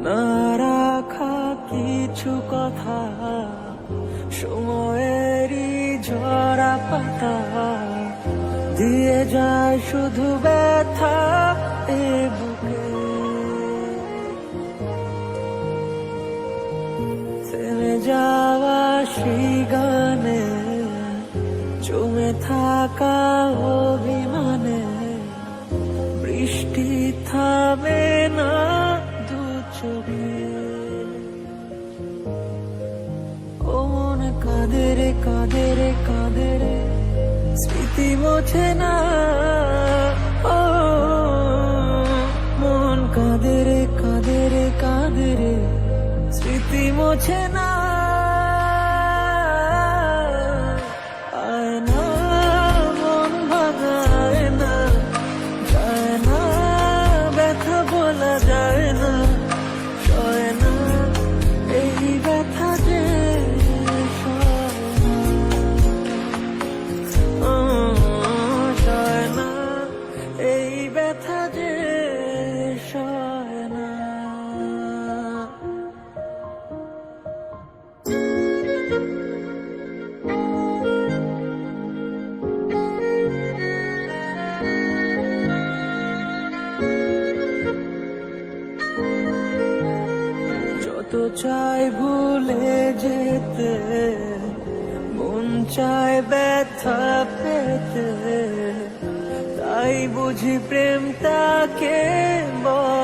না রাখা কিছু কথা, সময়েরই ঝরা পাতা দিয়ে যায় শুধু ব্যথা এ বুকে। থেমে যাওয়া সেই গানে, জমে থাকা অভিমানে, বৃষ্টি থামে না দু চোখে। ও মন কাঁদে রে কাঁদে রে কাঁদে রে, স্মৃতি মোছে না। ও মন কাঁদে রে কাঁদে রে কাঁদে রে, স্মৃতি মোছে না। আয় না মন ভাঙায় না, যায় না ব্যথা বলা যায় না, সয় না এই ব্যথা যে সয় না, এই ব্যথা যে সয় না। যত চাই ভুলে যেতে, মন চায় ব্যথা পেতে, তাই বুঝি প্রেম তাকে বলে।